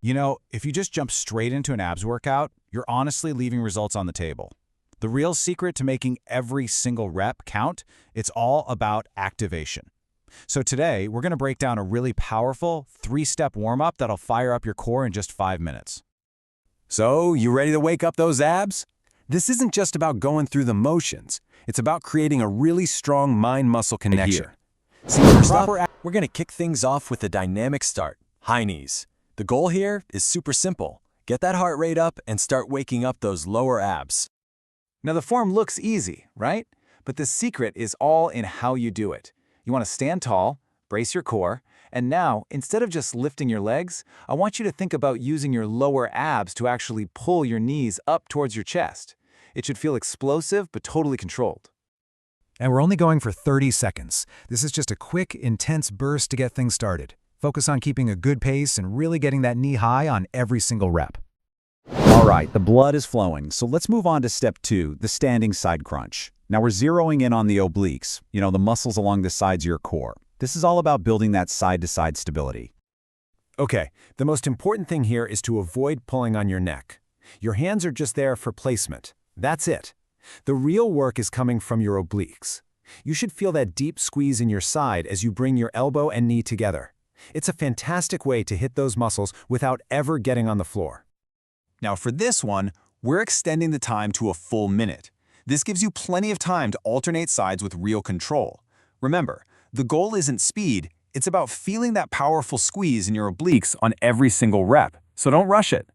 You know, if you just jump straight into an abs workout, you're honestly leaving results on the table. The real secret to making every single rep count, it's all about activation. So today, we're going to break down a really powerful 3-step warm-up that'll fire up your core in just 5 minutes. So, you ready to wake up those abs? This isn't just about going through the motions. It's about creating a really strong mind-muscle connection. See, first up, we're going to kick things off with a dynamic start, high knees. The goal here is super simple. Get that heart rate up and start waking up those lower abs. Now the form looks easy, right? But the secret is all in how you do it. You want to stand tall, brace your core, and now, instead of just lifting your legs, I want you to think about using your lower abs to actually pull your knees up towards your chest. It should feel explosive but totally controlled. And we're only going for 30 seconds. This is just a quick, intense burst to get things started. Focus on keeping a good pace and really getting that knee high on every single rep. All right, the blood is flowing, so let's move on to step 2, the standing side crunch. Now we're zeroing in on the obliques, the muscles along the sides of your core. This is all about building that side-to-side stability. Okay, the most important thing here is to avoid pulling on your neck. Your hands are just there for placement. That's it. The real work is coming from your obliques. You should feel that deep squeeze in your side as you bring your elbow and knee together. It's a fantastic way to hit those muscles without ever getting on the floor. Now for this one, we're extending the time to a full minute. This gives you plenty of time to alternate sides with real control. Remember, the goal isn't speed, it's about feeling that powerful squeeze in your obliques on every single rep, so don't rush it.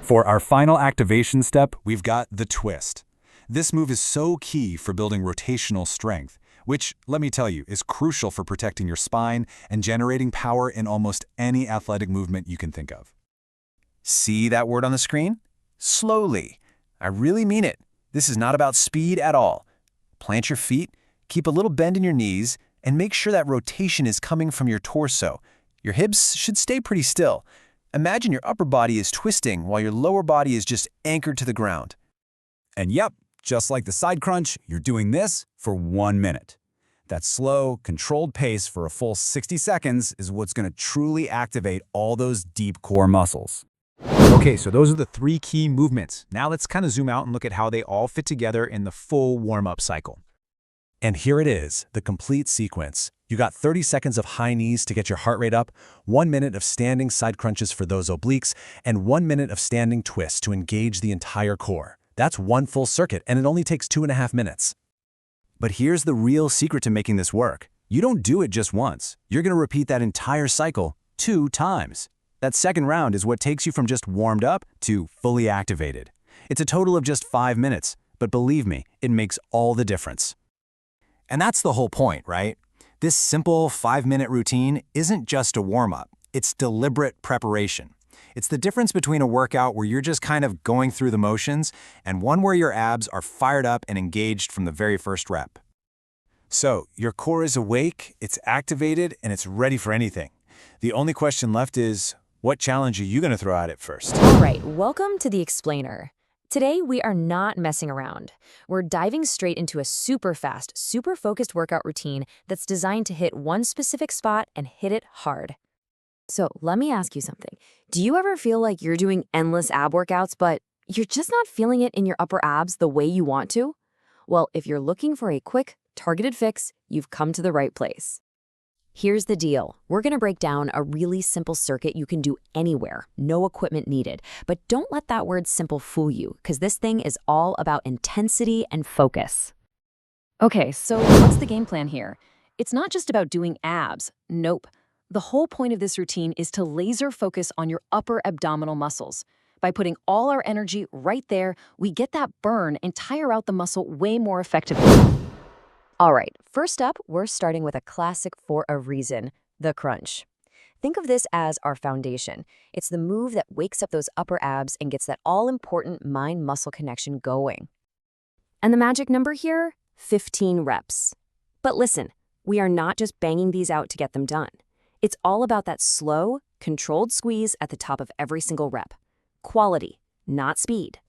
For our final activation step, we've got the twist. This move is so key for building rotational strength, which, let me tell you, is crucial for protecting your spine and generating power in almost any athletic movement you can think of. See that word on the screen? Slowly. I really mean it. This is not about speed at all. Plant your feet, keep a little bend in your knees, and make sure that rotation is coming from your torso. Your hips should stay pretty still. Imagine your upper body is twisting while your lower body is just anchored to the ground. And yep, just like the side crunch, you're doing this for 1 minute. That slow, controlled pace for a full 60 seconds is what's going to truly activate all those deep core muscles. Okay, so those are the 3 key movements. Now let's kind of zoom out and look at how they all fit together in the full warm-up cycle. And here it is, the complete sequence. You got 30 seconds of high knees to get your heart rate up, 1 minute of standing side crunches for those obliques, and 1 minute of standing twists to engage the entire core. That's one full circuit, and it only takes 2.5 minutes. But here's the real secret to making this work. You don't do it just once. You're going to repeat that entire cycle 2 times. That second round is what takes you from just warmed up to fully activated. It's a total of just 5 minutes, but believe me, it makes all the difference. And that's the whole point, right? This simple 5-minute routine isn't just a warm-up. It's deliberate preparation. It's the difference between a workout where you're just kind of going through the motions and one where your abs are fired up and engaged from the very first rep. So, your core is awake, it's activated, and it's ready for anything. The only question left is, what challenge are you going to throw at it first? All right, welcome to The Explainer. Today, we are not messing around. We're diving straight into a super fast, super focused workout routine that's designed to hit one specific spot and hit it hard. So let me ask you something. Do you ever feel like you're doing endless ab workouts, but you're just not feeling it in your upper abs the way you want to? Well, if you're looking for a quick, targeted fix, you've come to the right place. Here's the deal. We're going to break down a really simple circuit you can do anywhere, no equipment needed. But don't let that word simple fool you, because this thing is all about intensity and focus. Okay, so what's the game plan here? It's not just about doing abs. Nope. The whole point of this routine is to laser focus on your upper abdominal muscles. By putting all our energy right there, we get that burn and tire out the muscle way more effectively. All right, first up, we're starting with a classic for a reason, the crunch. Think of this as our foundation. It's the move that wakes up those upper abs and gets that all-important mind-muscle connection going. And the magic number here? 15 reps. But listen, we are not just banging these out to get them done. It's all about that slow, controlled squeeze at the top of every single rep. Quality, not speed.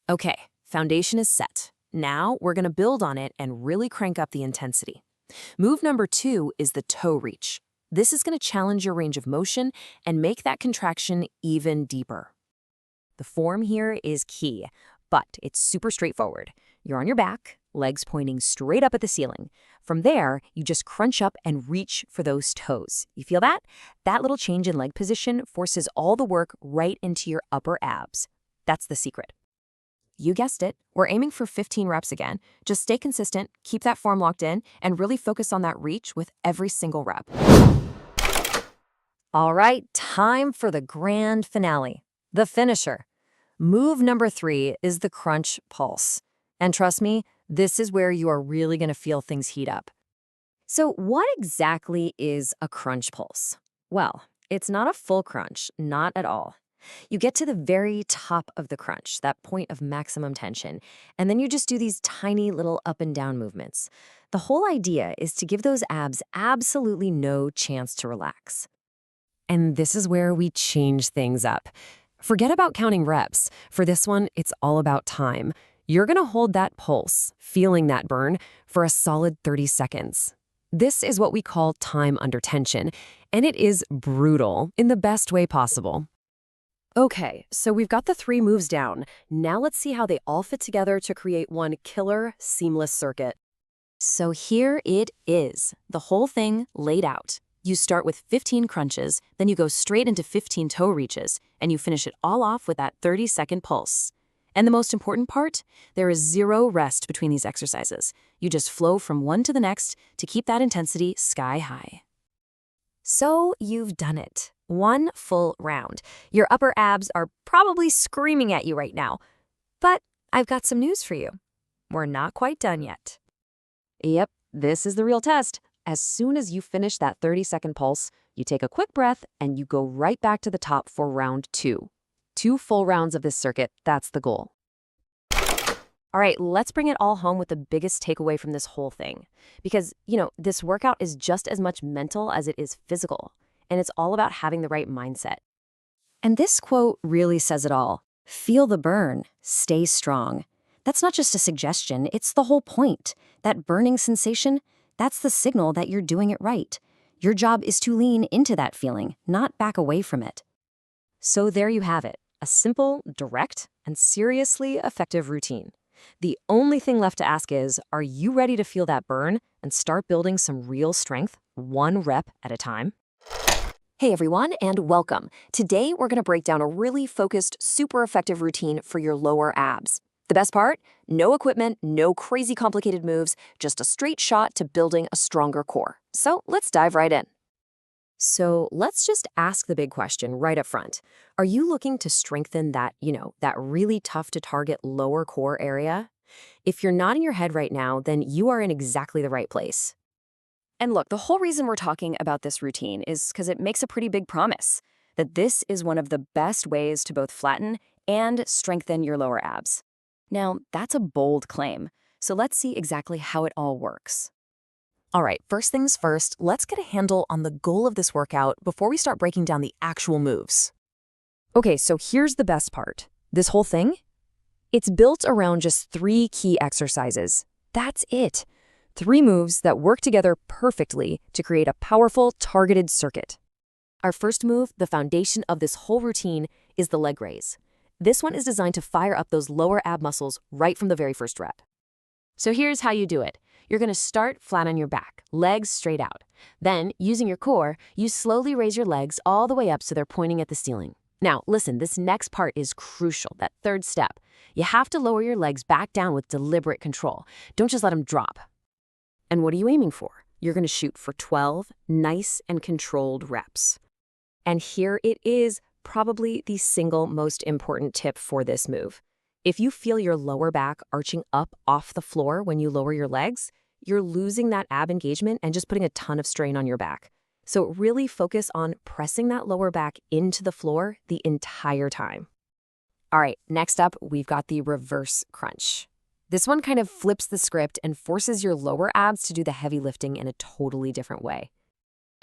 Okay, foundation is set. Now we're going to build on it and really crank up the intensity. Move number 2 is the toe reach. This is going to challenge your range of motion and make that contraction even deeper. The form here is key, but it's super straightforward. You're on your back, legs pointing straight up at the ceiling. From there, you just crunch up and reach for those toes. You feel that? That little change in leg position forces all the work right into your upper abs. That's the secret. You guessed it, we're aiming for 15 reps again. Just stay consistent, keep that form locked in, and really focus on that reach with every single rep. All right, time for the grand finale, the finisher. Move number 3 is the crunch pulse. And trust me, this is where you are really going to feel things heat up. So what exactly is a crunch pulse? Well, it's not a full crunch, not at all. You get to the very top of the crunch, that point of maximum tension, and then you just do these tiny little up and down movements. The whole idea is to give those abs absolutely no chance to relax. And this is where we change things up. Forget about counting reps. For this one, it's all about time. You're going to hold that pulse, feeling that burn, for a solid 30 seconds. This is what we call time under tension, and it is brutal in the best way possible. Okay, so we've got the 3 moves down. Now let's see how they all fit together to create one killer, seamless circuit. So here it is, the whole thing laid out. You start with 15 crunches, then you go straight into 15 toe reaches, and you finish it all off with that 30-second pulse. And the most important part, there is 0 rest between these exercises. You just flow from one to the next to keep that intensity sky high. So you've done it. 1 full round. Your upper abs are probably screaming at you right now. But I've got some news for you. We're not quite done yet. Yep, this is the real test. As soon as you finish that 30-second pulse, you take a quick breath and you go right back to the top for round 2. 2 full rounds of this circuit, that's the goal. All right, let's bring it all home with the biggest takeaway from this whole thing. Because, this workout is just as much mental as it is physical. And it's all about having the right mindset. And this quote really says it all. Feel the burn, stay strong. That's not just a suggestion, it's the whole point. That burning sensation, that's the signal that you're doing it right. Your job is to lean into that feeling, not back away from it. So there you have it, a simple, direct, and seriously effective routine. The only thing left to ask is, are you ready to feel that burn and start building some real strength, 1 rep at a time? Hey everyone, and welcome. Today we're going to break down a really focused, super effective routine for your lower abs. The best part? No equipment, no crazy complicated moves, just a straight shot to building a stronger core. So let's dive right in. So let's just ask the big question right up front. Are you looking to strengthen that, that really tough to target lower core area? If you're nodding your head right now, then you are in exactly the right place. And look, the whole reason we're talking about this routine is because it makes a pretty big promise that this is one of the best ways to both flatten and strengthen your lower abs. Now, that's a bold claim, so let's see exactly how it all works. All right, first things first, let's get a handle on the goal of this workout before we start breaking down the actual moves. Okay, so here's the best part. This whole thing, it's built around just 3 key exercises. That's it. 3 moves that work together perfectly to create a powerful, targeted circuit. Our first move, the foundation of this whole routine, is the leg raise. This one is designed to fire up those lower ab muscles right from the very first rep. So here's how you do it. You're going to start flat on your back, legs straight out. Then, using your core, you slowly raise your legs all the way up so they're pointing at the ceiling. Now, listen, this next part is crucial, that third step. You have to lower your legs back down with deliberate control. Don't just let them drop. And what are you aiming for? You're going to shoot for 12 nice and controlled reps. And here it is, probably the single most important tip for this move. If you feel your lower back arching up off the floor when you lower your legs, you're losing that ab engagement and just putting a ton of strain on your back. So really focus on pressing that lower back into the floor the entire time. All right, next up, we've got the reverse crunch. This one kind of flips the script and forces your lower abs to do the heavy lifting in a totally different way.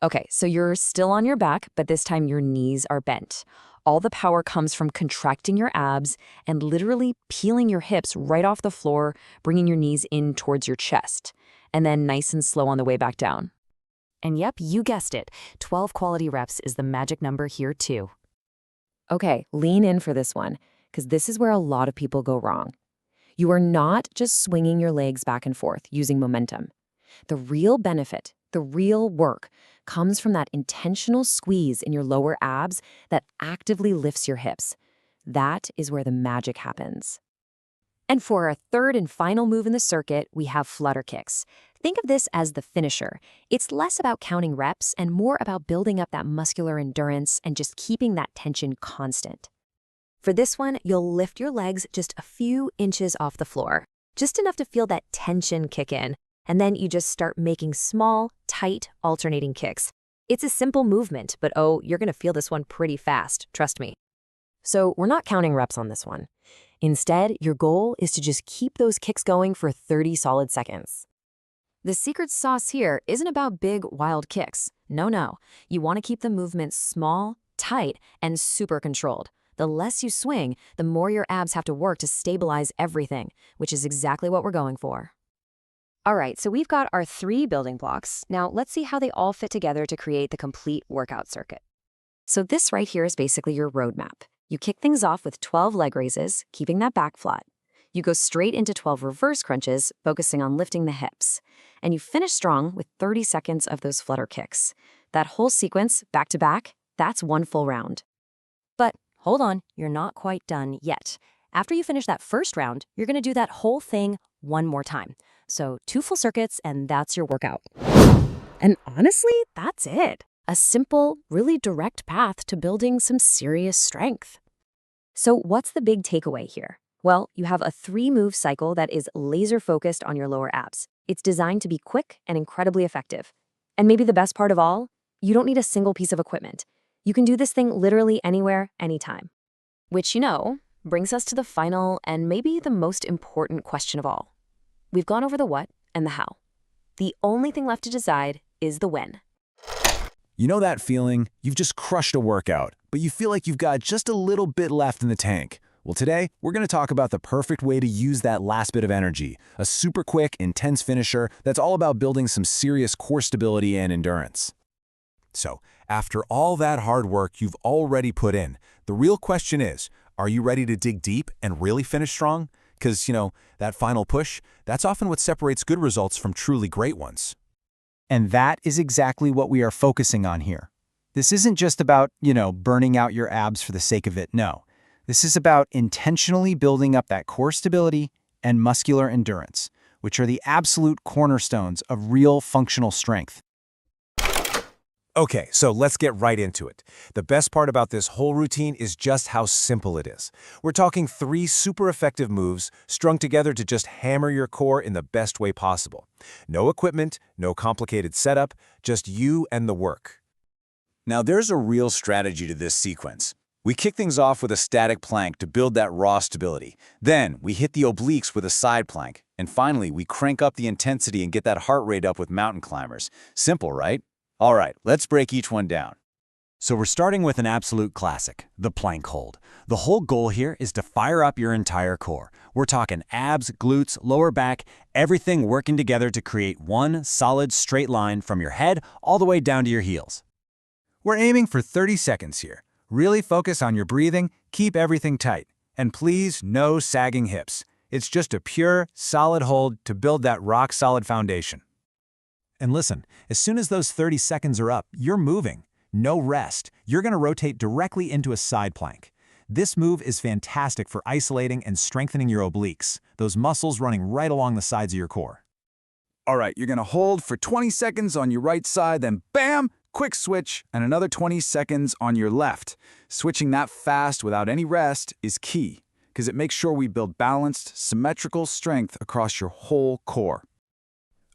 Okay, so you're still on your back, but this time your knees are bent. All the power comes from contracting your abs and literally peeling your hips right off the floor, bringing your knees in towards your chest, and then nice and slow on the way back down. And yep, you guessed it, 12 quality reps is the magic number here too. Okay, lean in for this one, because this is where a lot of people go wrong. You are not just swinging your legs back and forth using momentum. The real benefit, the real work, comes from that intentional squeeze in your lower abs that actively lifts your hips. That is where the magic happens. And for our third and final move in the circuit, we have flutter kicks. Think of this as the finisher. It's less about counting reps and more about building up that muscular endurance and just keeping that tension constant. For this one, you'll lift your legs just a few inches off the floor, just enough to feel that tension kick in, and then you just start making small, tight, alternating kicks. It's a simple movement, but oh, you're going to feel this one pretty fast, trust me. So we're not counting reps on this one. Instead, your goal is to just keep those kicks going for 30 solid seconds. The secret sauce here isn't about big, wild kicks. No. You want to keep the movement small, tight, and super controlled. The less you swing, the more your abs have to work to stabilize everything, which is exactly what we're going for. All right, so we've got our 3 building blocks. Now let's see how they all fit together to create the complete workout circuit. So this right here is basically your roadmap. You kick things off with 12 leg raises, keeping that back flat. You go straight into 12 reverse crunches, focusing on lifting the hips. And you finish strong with 30 seconds of those flutter kicks. That whole sequence, back to back, that's one full round. But hold on, you're not quite done yet. After you finish that first round, you're going to do that whole thing one more time. So 2 full circuits, and that's your workout. And honestly, that's it. A simple, really direct path to building some serious strength. So what's the big takeaway here? Well, you have a 3-move cycle that is laser-focused on your lower abs. It's designed to be quick and incredibly effective. And maybe the best part of all, you don't need a single piece of equipment. You can do this thing literally anywhere, anytime. Which, brings us to the final and maybe the most important question of all. We've gone over the what and the how. The only thing left to decide is the when. You know that feeling? You've just crushed a workout, but you feel like you've got just a little bit left in the tank. Well, today, we're going to talk about the perfect way to use that last bit of energy, a super quick, intense finisher that's all about building some serious core stability and endurance. So, after all that hard work you've already put in, the real question is, are you ready to dig deep and really finish strong? Because, that final push, that's often what separates good results from truly great ones. And that is exactly what we are focusing on here. This isn't just about, burning out your abs for the sake of it, no. This is about intentionally building up that core stability and muscular endurance, which are the absolute cornerstones of real functional strength. Okay, so let's get right into it. The best part about this whole routine is just how simple it is. We're talking 3 super effective moves strung together to just hammer your core in the best way possible. No equipment, no complicated setup, just you and the work. Now there's a real strategy to this sequence. We kick things off with a static plank to build that raw stability. Then we hit the obliques with a side plank. And finally, we crank up the intensity and get that heart rate up with mountain climbers. Simple, right? All right, let's break each one down. So we're starting with an absolute classic, the plank hold. The whole goal here is to fire up your entire core. We're talking abs, glutes, lower back, everything working together to create one solid straight line from your head all the way down to your heels. We're aiming for 30 seconds here. Really focus on your breathing, keep everything tight. And please, no sagging hips. It's just a pure, solid hold to build that rock-solid foundation. And listen, as soon as those 30 seconds are up, you're moving. No rest. You're going to rotate directly into a side plank. This move is fantastic for isolating and strengthening your obliques, those muscles running right along the sides of your core. All right, you're going to hold for 20 seconds on your right side, then bam, quick switch, and another 20 seconds on your left. Switching that fast without any rest is key, because it makes sure we build balanced, symmetrical strength across your whole core.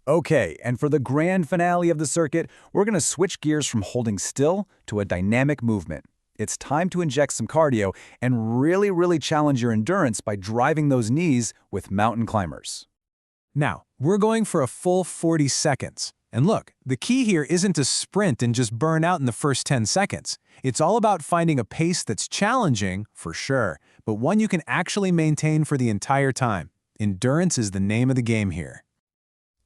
Okay, and for the grand finale of the circuit, we're going to switch gears from holding still to a dynamic movement. It's time to inject some cardio and really challenge your endurance by driving those knees with mountain climbers. Now, we're going for a full 40 seconds. And look, the key here isn't to sprint and just burn out in the first 10 seconds. It's all about finding a pace that's challenging, for sure, but one you can actually maintain for the entire time. Endurance is the name of the game here.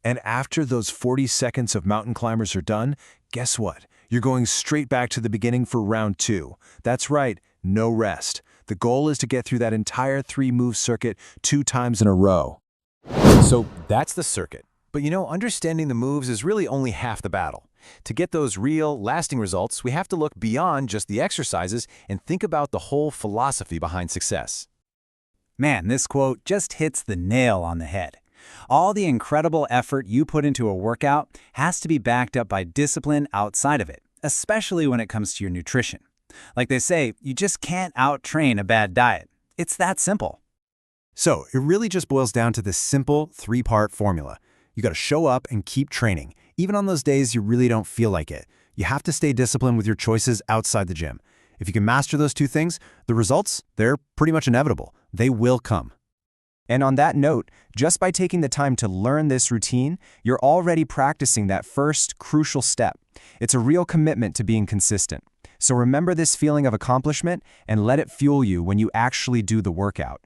And after those 40 seconds of mountain climbers are done, guess what? You're going straight back to the beginning for round 2. That's right, no rest. The goal is to get through that entire 3-move circuit 2 times in a row. So that's the circuit. But understanding the moves is really only half the battle. To get those real, lasting results, we have to look beyond just the exercises and think about the whole philosophy behind success. Man, this quote just hits the nail on the head. All the incredible effort you put into a workout has to be backed up by discipline outside of it, especially when it comes to your nutrition. Like they say, you just can't out-train a bad diet. It's that simple. So it really just boils down to this simple 3-part formula. You got to show up and keep training, even on those days you really don't feel like it. You have to stay disciplined with your choices outside the gym. If you can master those 2 things, the results, they're pretty much inevitable. They will come. And on that note, just by taking the time to learn this routine, you're already practicing that first crucial step. It's a real commitment to being consistent. So remember this feeling of accomplishment and let it fuel you when you actually do the workout.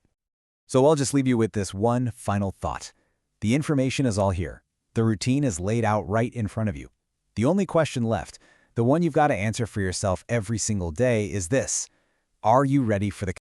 So I'll just leave you with this one final thought. The information is all here. The routine is laid out right in front of you. The only question left, the one you've got to answer for yourself every single day, is this: are you ready for the